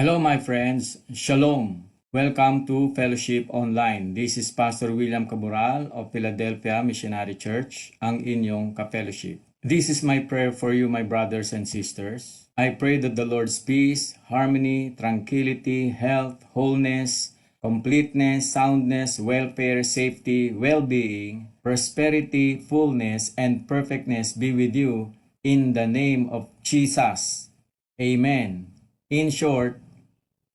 Hello my friends, Shalom! Welcome to Fellowship Online. This is Pastor William Cabral of Philadelphia Missionary Church, ang inyong ka-fellowship. This is my prayer for you, my brothers and sisters. I pray that the Lord's peace, harmony, tranquility, health, wholeness, completeness, soundness, welfare, safety, well-being, prosperity, fullness, and perfectness be with you in the name of Jesus. Amen. In short,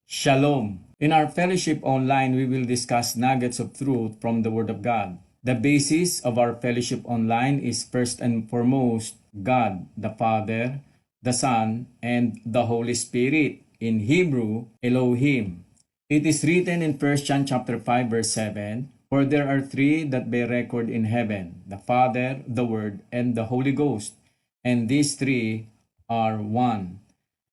Shalom. In our fellowship online, we will discuss nuggets of truth from the Word of God. The basis of our fellowship online is first and foremost God, the Father, the Son, and the Holy Spirit. In Hebrew, Elohim. It is written in 1 John chapter 5 verse 7, "For there are three that bear record in heaven, the Father, the Word, and the Holy Ghost, and these three are one."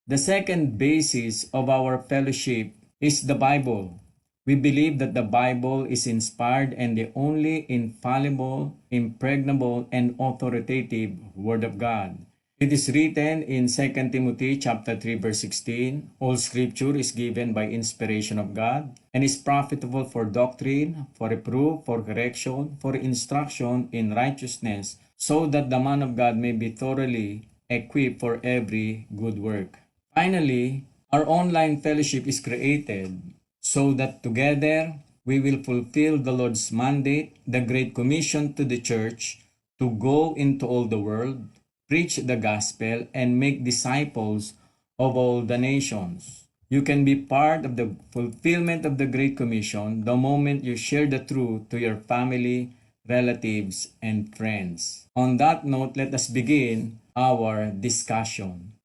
The second basis of our fellowship is the Bible. We believe that the Bible is inspired and the only infallible, impregnable, and authoritative Word of God. It is written in 2 Timothy chapter 3 verse 16, "All scripture is given by inspiration of God and is profitable for doctrine, for reproof, for correction, for instruction in righteousness, so that the man of God may be thoroughly equipped for every good work." Finally, our online fellowship is created so that together we will fulfill the Lord's mandate, the Great Commission to the church, to go into all the world, preach the gospel, and make disciples of all the nations. You can be part of the fulfillment of the Great Commission the moment you share the truth to your family, relatives, and friends. On that note, let us begin our discussion.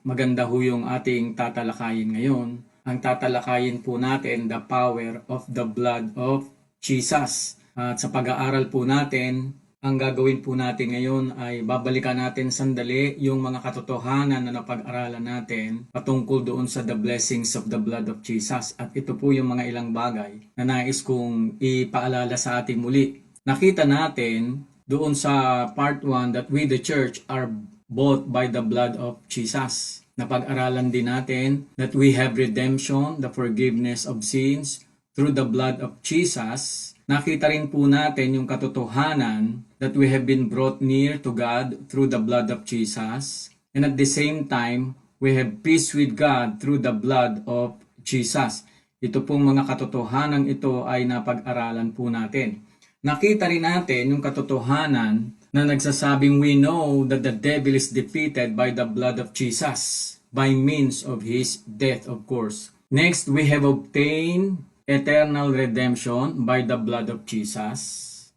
Maganda ho yung ating tatalakayin ngayon. Ang tatalakayin po natin, the power of the blood of Jesus. At sa pag-aaral po natin, ang gagawin po natin ngayon ay babalikan natin sandali yung mga katotohanan na napag-aralan natin patungkol doon sa the blessings of the blood of Jesus. At ito po yung mga ilang bagay na nais kong ipaalala sa ating muli. Nakita natin doon sa part 1 that we the church are bought by the blood of Jesus. Napag-aralan din natin that we have redemption, the forgiveness of sins through the blood of Jesus. Nakita rin po natin yung katotohanan that we have been brought near to God through the blood of Jesus. And at the same time, we have peace with God through the blood of Jesus. Ito pong mga katotohanan ito ay napag-aralan po natin. Nakita rin natin yung katotohanan na nagsasabing we know that the devil is defeated by the blood of Jesus, by means of His death, of course. Next, we have obtained eternal redemption by the blood of Jesus.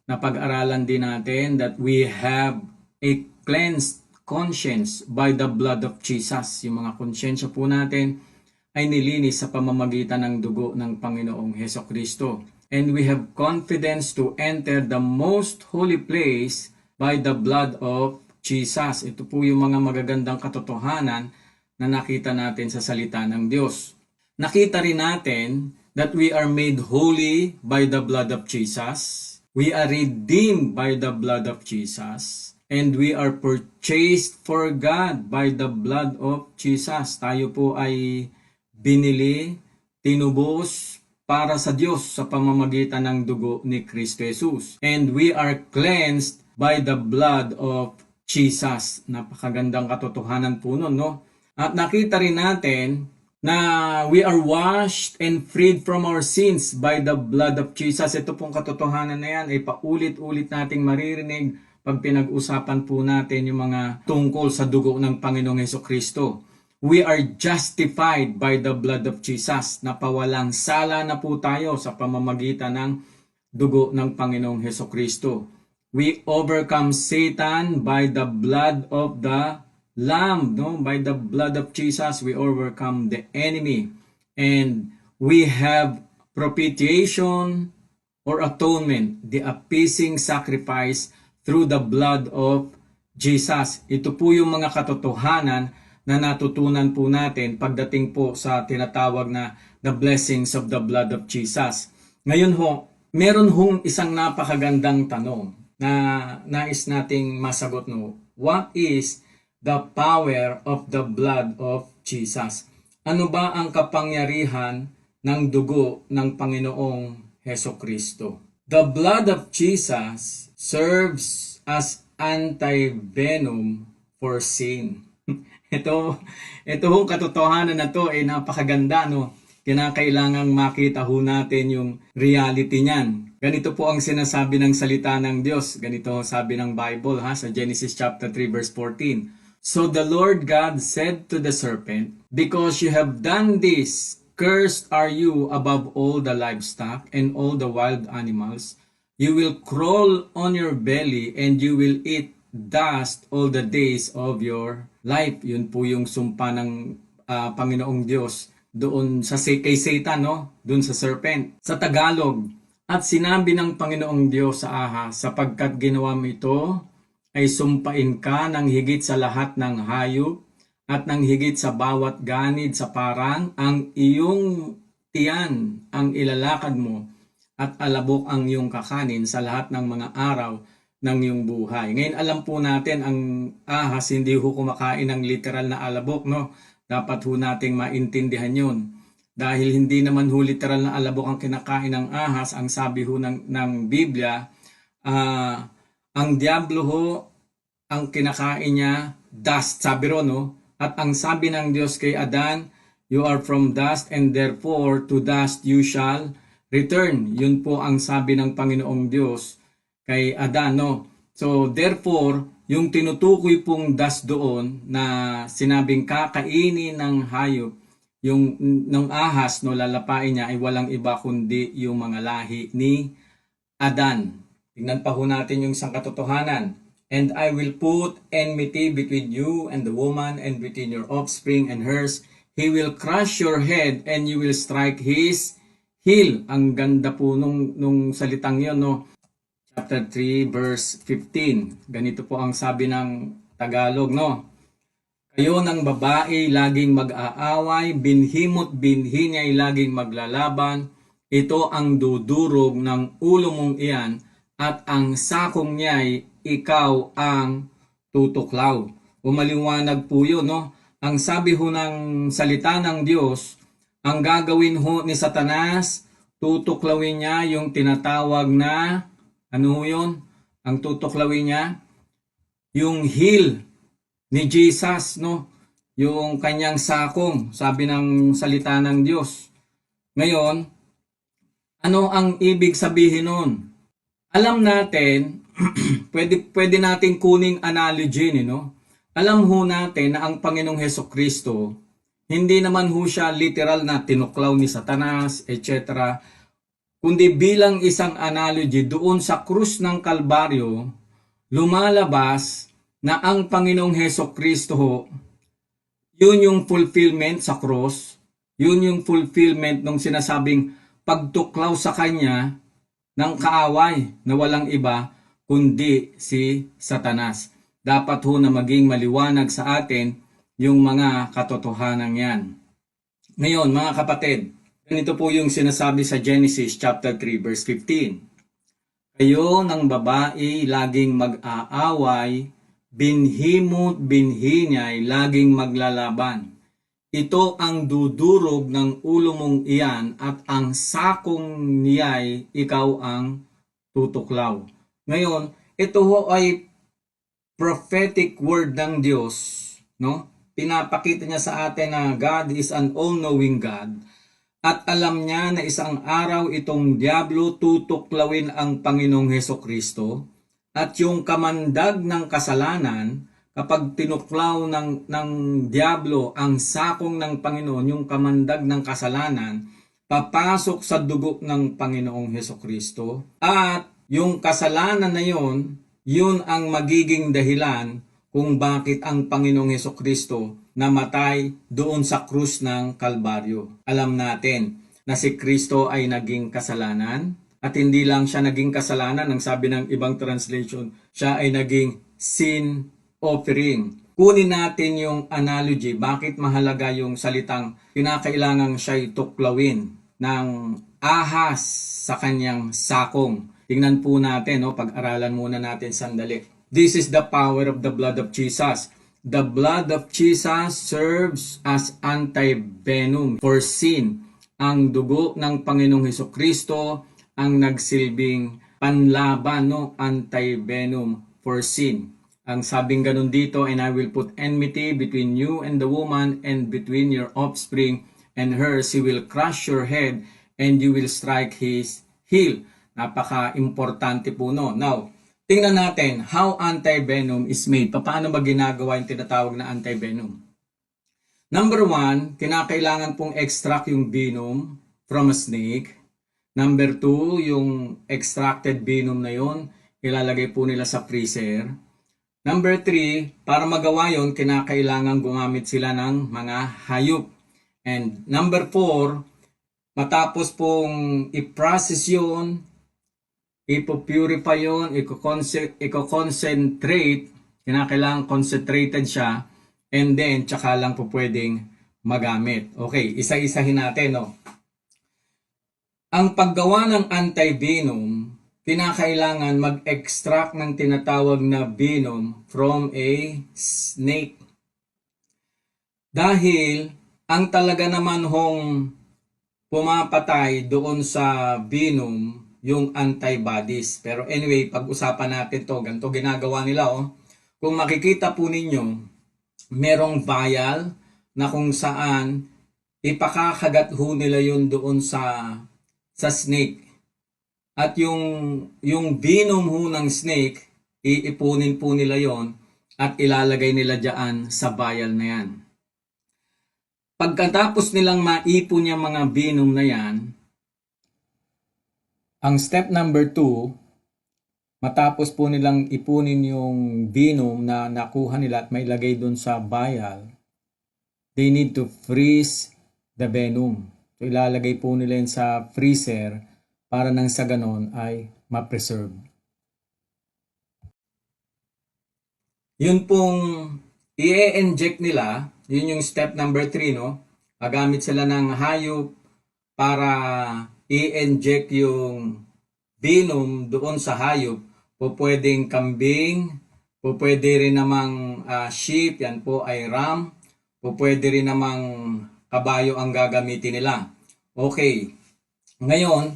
Napag-aralan din natin that we have a cleansed conscience by the blood of Jesus. Yung mga konsyensya po natin ay nilinis sa pamamagitan ng dugo ng Panginoong Hesukristo. And we have confidence to enter the most holy place by the blood of Jesus. Ito po yung mga magagandang katotohanan na nakita natin sa salita ng Diyos. Nakita rin natin that we are made holy by the blood of Jesus. We are redeemed by the blood of Jesus. And we are purchased for God by the blood of Jesus. Tayo po ay binili, tinubos para sa Diyos sa pamamagitan ng dugo ni Kristo Jesus. And we are cleansed by the blood of Jesus. Napakagandang katotohanan po nun, no? At nakita rin natin na we are washed and freed from our sins by the blood of Jesus. Ito pong katotohanan na yan ay paulit-ulit nating maririnig pag pinag-usapan po natin yung mga tungkol sa dugo ng Panginoong Hesukristo. We are justified by the blood of Jesus. Napawalang sala na po tayo sa pamamagitan ng dugo ng Panginoong Hesukristo. We overcome Satan by the blood of the Lamb, no? By the blood of Jesus, we overcome the enemy. And we have propitiation or atonement, the appeasing sacrifice through the blood of Jesus. Ito po yung mga katotohanan na natutunan po natin pagdating po sa tinatawag na the blessings of the blood of Jesus. Ngayon ho, meron hong isang napakagandang tanong na nais nating masagot, no. What is the power of the blood of Jesus? Ano ba ang kapangyarihan ng dugo ng Panginoong Hesukristo? The blood of Jesus serves as anti-venom for sin. Ito hong katotohanan na to ay napakaganda, no? Kinakailangang makita ho natin yung reality niyan. Ganito po ang sinasabi ng salita ng Diyos. Ganito sabi ng Bible sa Genesis chapter 3 verse 14. So the Lord God said to the serpent, because you have done this, cursed are you above all the livestock and all the wild animals. You will crawl on your belly and you will eat dust all the days of your life. Yun po yung sumpa ng Panginoong Diyos doon sa kay Satan, no? Doon sa serpent. Sa Tagalog, at sinabi ng Panginoong Diyos sa ahas, sapagkat ginawa mo ito, ay sumpain ka ng higit sa lahat ng hayop at ng higit sa bawat ganid sa parang, ang iyong tiyan ang ilalakad mo at alabok ang iyong kakanin sa lahat ng mga araw ng iyong buhay. Ngayon alam po natin ang ahas hindi ho kumakain ng literal na alabok, no? Dapat ho nating maintindihan yun. Dahil hindi naman ho literal na alabok ang kinakain ng ahas, ang sabi ho ng Biblia, ang diablo ho, ang kinakain niya, dust, sabi ro, no? At ang sabi ng Diyos kay Adan, you are from dust and therefore to dust you shall return. Yun po ang sabi ng Panginoong Diyos kay Adan, no? So therefore, yung tinutukoy pong dust doon na sinabing kakainin ng hayop, yung ng ahas, no, lalapain niya ay walang iba kundi yung mga lahi ni Adan. Tingnan pa ho natin yung isang katotohanan. And I will put enmity between you and the woman and between your offspring and hers. He will crush your head and you will strike his heel. Ang ganda po nung salitang yun, no? Chapter 3 verse 15. Ganito po ang sabi ng Tagalog, no? Kayo ng babae laging mag-aaway, binhimot binhi niya'y laging maglalaban. Ito ang dudurog ng ulo mong iyan at ang sakong niya'y ikaw ang tutuklaw. Umaliwanag po yun, no? Ang sabi ho ng salita ng Diyos, ang gagawin ho ni Satanas, tutuklawin niya yung tinatawag na, ano ho yun? Ang tutuklawin niya, yung heel ni Jesus, no? Yung kanyang sakong, sabi ng salita ng Diyos. Ngayon, ano ang ibig sabihin nun? Alam natin, pwede natin kuning analogy, no? Alam ho natin na ang Panginoong Hesukristo, hindi naman ho siya literal na tinuklaw ni Satanas, etc. Kundi bilang isang analogy doon sa krus ng Kalbaryo, lumalabas na ang Panginoong Hesukristo ho, yun yung fulfillment sa cross, yun yung fulfillment ng sinasabing pagtuklaw sa Kanya ng kaaway na walang iba kundi si Satanas. Dapat ho na maging maliwanag sa atin yung mga katotohanan yan. Ngayon mga kapatid, ganito po yung sinasabi sa Genesis chapter 3 verse 15. Kayo ng babae laging mag-aaway, binhimot binhi niya'y laging maglalaban. Ito ang dudurog ng ulo mong iyan at ang sakong niya'y ikaw ang tutuklaw. Ngayon, ito ho ay prophetic word ng Diyos, no? Pinapakita niya sa atin na God is an all-knowing God at alam niya na isang araw itong diablo tutuklawin ang Panginoong Hesukristo at yung kamandag ng kasalanan, kapag tinuklaw ng diablo ang sakong ng Panginoon, yung kamandag ng kasalanan, papasok sa dugo ng Panginoong Hesukristo. At yung kasalanan na yun ang magiging dahilan kung bakit ang Panginoong Hesukristo namatay doon sa krus ng Kalbaryo. Alam natin na si Kristo ay naging kasalanan at hindi lang siya naging kasalanan, ang sabi ng ibang translation, siya ay naging sin offering. Kunin natin yung analogy, bakit mahalaga yung salitang kinakailangang siya'y tuklawin ng ahas sa kanyang sakong. Tingnan po natin, no? Pag-aralan muna natin sandali. This is the power of the blood of Jesus. The blood of Jesus serves as anti-venom for sin. Ang dugo ng Panginoong Hesukristo ang nagsilbing panlaban, no, anti-venom for sin. Ang sabing ganun dito, and I will put enmity between you and the woman, and between your offspring and hers. He will crush your head, and you will strike his heel. Napaka-importante po, no. Now, tingnan natin how anti-venom is made. Paano ba ginagawa yung tinatawag na anti-venom? Number 1, kinakailangan pong extract yung venom from a snake. Number 2, yung extracted venom na yon, ilalagay po nila sa freezer. Number 3, para magawa yon, kinakailangan gumamit sila ng mga hayop. And number 4, matapos pong i-process yun, ipopurify yun, i-concentrate, kinakailangan concentrated siya, and then tsaka lang po pwedeng magamit. Okay, isa-isahin natin, no? Ang paggawa ng anti-venom, kinakailangan mag-extract ng tinatawag na venom from a snake. Dahil ang talaga naman hong pumapatay doon sa venom, yung antibodies. Pero anyway, pag-usapan natin to, ganito ginagawa nila, oh. Kung makikita po ninyo, merong vial na kung saan ipakakagat ho nila yun doon sa snake. At yung venom ho ng snake, iipunin po nila yon at ilalagay nila dyan sa vial na yan. Pagkatapos nilang maipon yung mga venom na yan, ang step number 2, matapos po nilang ipunin yung venom na nakuha nila at mailagay dun sa vial, they need to freeze the venom. So ilalagay po nila yun sa freezer para nang sa ganon ay ma-preserve. Yun pong i-inject nila, yun yung step number 3, no? Magamit sila ng hayop para i-inject yung venom doon sa hayop. Po pwedeng kambing, po pwede rin namang sheep, yan po ay ram, po pwede rin namang kabayo ang gagamitin nila. Okay, ngayon,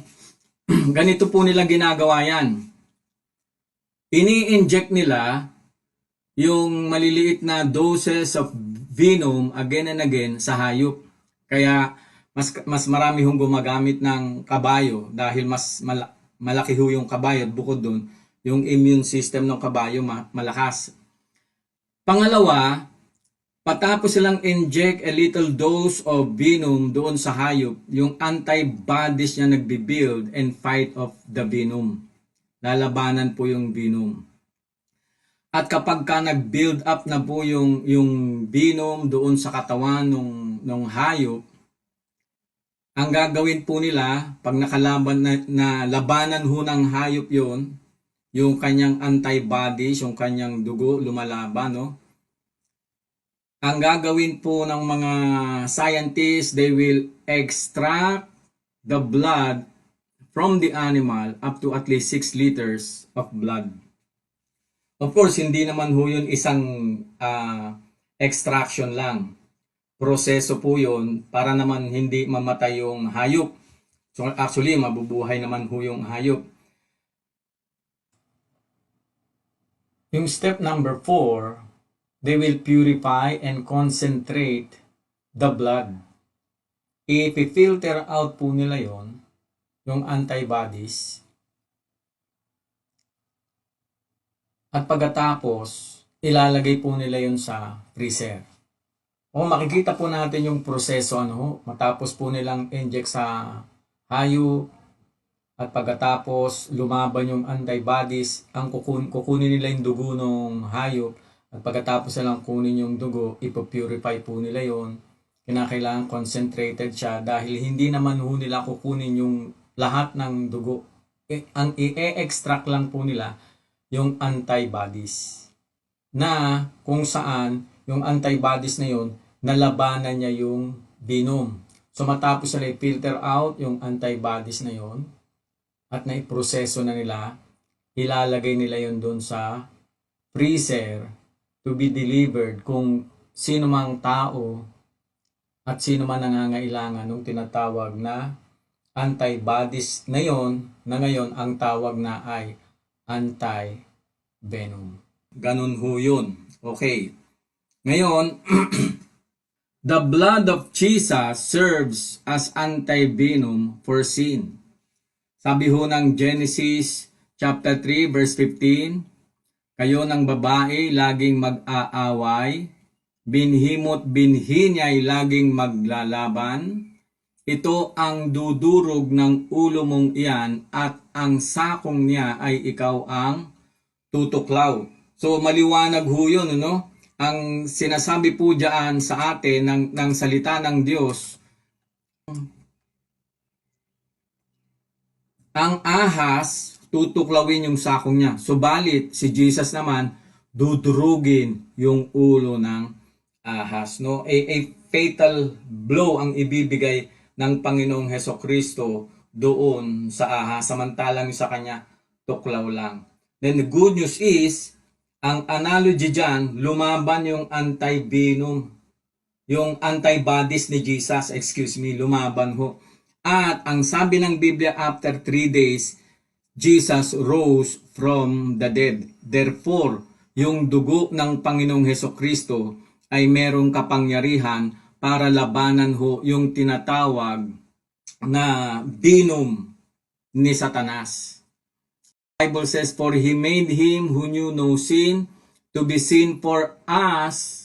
ganito po nila ginagawa yan. Ini-inject nila yung maliliit na doses of venom again and again sa hayop. Kaya mas marami hong gumagamit ng kabayo dahil mas malaki ho yung kabayo at bukod doon, yung immune system ng kabayo malakas. Pangalawa, patapos silang inject a little dose of venom doon sa hayop, yung antibodies niya nagbi-build and fight off the venom. Lalabanan po yung venom. At kapag ka nag-build up na po yung venom doon sa katawan ng hayop, ang gagawin po nila, pag nakalaban na labanan ho ng hayop yon, yung kanyang antibodies, yung kanyang dugo lumalaban, no? Ang gagawin po ng mga scientists, they will extract the blood from the animal up to at least 6 liters of blood. Of course, hindi naman ho yun isang extraction lang. Proseso po yun para naman hindi mamatay yung hayop. So actually, mabubuhay naman ho yung hayop. Yung step number 4, they will purify and concentrate the blood. I-filter out po nila yon, yung antibodies. At pagkatapos, ilalagay po nila yun sa freezer. O makikita po natin yung proseso, matapos po nilang inject sa hayop at pagkatapos lumaban yung antibodies, ang kukunin nila yung dugo ng hayop at pagkatapos nilang kunin yung dugo, ipopurify po nila yon. Kinakailangan concentrated siya dahil hindi naman ho nila kukunin yung lahat ng dugo. Ang i-extract lang po nila yung antibodies na kung saan yung antibodies na yon nalabanan niya yung venom. So matapos nila i-filter out yung antibodies na yon at naiproseso na nila, ilalagay nila yon doon sa freezer to be delivered kung sino mang tao at sino man nangangailangan ng tinatawag na antibodies na ngayon ang tawag na ay anti-venom. Ganun ho yun. Okay. Ngayon, the blood of Jesus serves as anti-venom for sin. Sabi ho ng Genesis chapter 3 verse 15, kayo ng babae laging mag-aaway, binhimo't binhi niya'y laging maglalaban. Ito ang dudurog ng ulo mong iyan at ang sakong niya ay ikaw ang tutuklaw. So maliwanag ho yun, no? Ang sinasabi po diyan sa atin ng salita ng Diyos, ang ahas, tutuklawin yung sakong niya. Subalit, si Jesus naman, dudurugin yung ulo ng ahas. No? A fatal blow ang ibibigay ng Panginoong Hesukristo doon sa ahas. Samantalang sa kanya, tuklaw lang. Then the good news is, ang analogy dyan, lumaban yung anti-venom. Yung antibodies ni Jesus, lumaban ho. At ang sabi ng Biblia, after 3 days, Jesus rose from the dead. Therefore, yung dugo ng Panginoong Hesukristo ay merong kapangyarihan para labanan ho yung tinatawag na venom ni Satanas. The Bible says, for He made Him who knew no sin to be sin for us,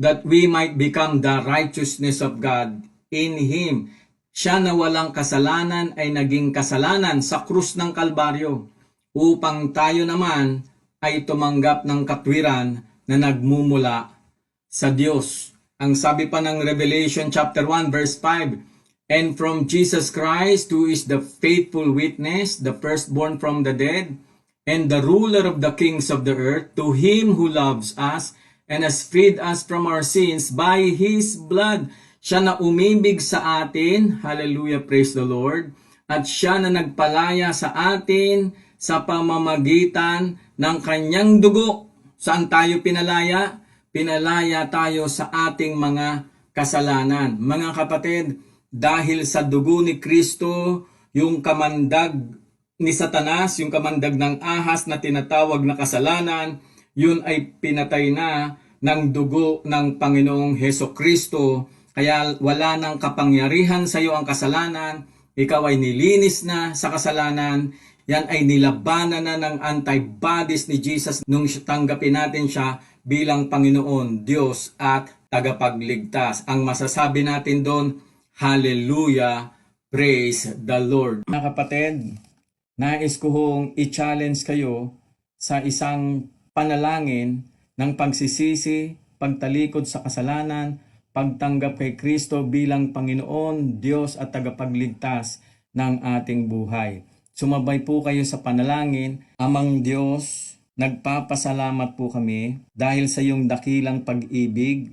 that we might become the righteousness of God in Him. Siya na walang kasalanan ay naging kasalanan sa krus ng Kalbaryo upang tayo naman ay tumanggap ng katwiran na nagmumula sa Diyos. Ang sabi pa ng Revelation chapter 1 verse 5, and from Jesus Christ, who is the faithful witness, the firstborn from the dead, and the ruler of the kings of the earth, to Him who loves us and has freed us from our sins by His blood. Siya na umibig sa atin, hallelujah, praise the Lord, at siya na nagpalaya sa atin sa pamamagitan ng kanyang dugo. Saan tayo pinalaya? Pinalaya tayo sa ating mga kasalanan. Mga kapatid, dahil sa dugo ni Kristo, yung kamandag ni Satanas, yung kamandag ng ahas na tinatawag na kasalanan, yun ay pinatay na ng dugo ng Panginoong Hesukristo. Kaya wala nang kapangyarihan sa iyo ang kasalanan, ikaw ay nilinis na sa kasalanan, yan ay nilabanan na ng antibodies ni Jesus nung tanggapin natin siya bilang Panginoon, Diyos at tagapagligtas. Ang masasabi natin doon, hallelujah, praise the Lord. Mga kapatid, nais ko hong i-challenge kayo sa isang panalangin ng pagsisisi, pagtalikod sa kasalanan, pagtanggap kay Kristo bilang Panginoon, Diyos at tagapagligtas ng ating buhay. Sumabay po kayo sa panalangin. Amang Diyos, nagpapasalamat po kami dahil sa iyong dakilang pag-ibig,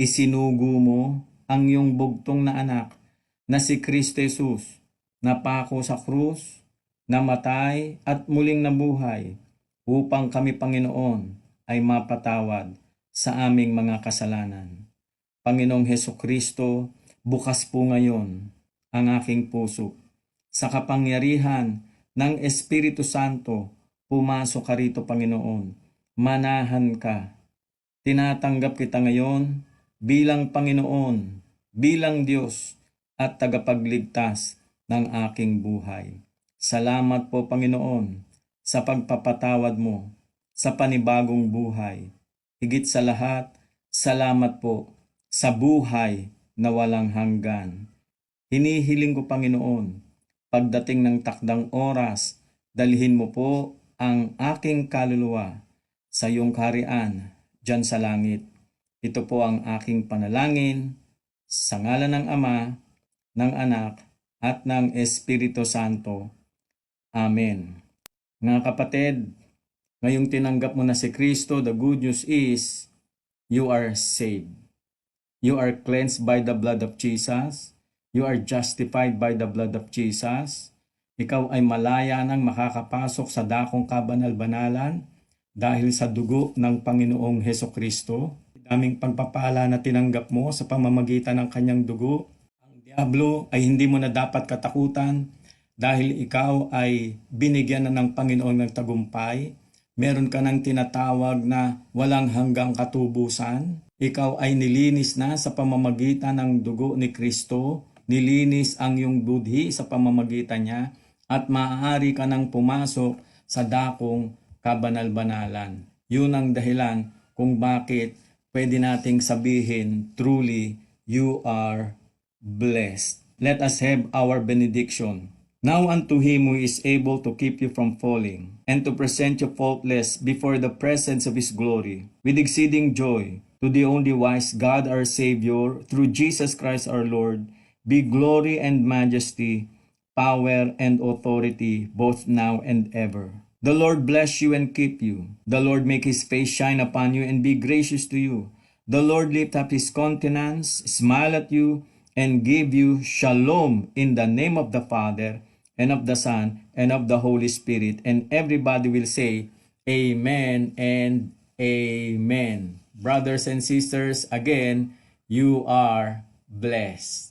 isinugo mo ang iyong bugtong na anak na si Kristo Jesus, napako sa krus, namatay at muling nabuhay upang kami, Panginoon, ay mapatawad sa aming mga kasalanan. Panginoong Hesukristo, bukas po ngayon ang aking puso. Sa kapangyarihan ng Espiritu Santo, pumasok ka rito, Panginoon. Manahan ka. Tinatanggap kita ngayon bilang Panginoon, bilang Diyos at tagapagligtas ng aking buhay. Salamat po, Panginoon, sa pagpapatawad mo sa panibagong buhay. Higit sa lahat, salamat po sa buhay na walang hanggan. Hinihiling ko, Panginoon, pagdating ng takdang oras, dalhin mo po ang aking kaluluwa sa iyong kaharian dyan sa langit. Ito po ang aking panalangin sa ngalan ng Ama, ng Anak, at ng Espiritu Santo. Amen. Mga kapatid, ngayong tinanggap mo na si Kristo, the good news is, you are saved. You are cleansed by the blood of Jesus. You are justified by the blood of Jesus. Ikaw ay malaya nang makakapasok sa dakong kabanal-banalan dahil sa dugo ng Panginoong Hesukristo. Daming pagpapala na tinanggap mo sa pamamagitan ng kanyang dugo. Ang diablo ay hindi mo na dapat katakutan dahil ikaw ay binigyan na ng Panginoon ng tagumpay. Meron ka ng tinatawag na walang hanggang katubusan. Ikaw ay nilinis na sa pamamagitan ng dugo ni Kristo. Nilinis ang iyong budhi sa pamamagitan niya at maaari ka nang pumasok sa dakong kabanal-banalan. Yun ang dahilan kung bakit pwede nating sabihin, truly, you are blessed. Let us have our benediction. Now unto him who is able to keep you from falling, and to present you faultless before the presence of his glory, with exceeding joy, to the only wise God our Savior, through Jesus Christ our Lord, be glory and majesty, power and authority, both now and ever. The Lord bless you and keep you. The Lord make his face shine upon you and be gracious to you. The Lord lift up his countenance, smile at you, and give you shalom in the name of the Father, and of the Son, and of the Holy Spirit. And everybody will say, Amen and Amen. Brothers and sisters, again, you are blessed.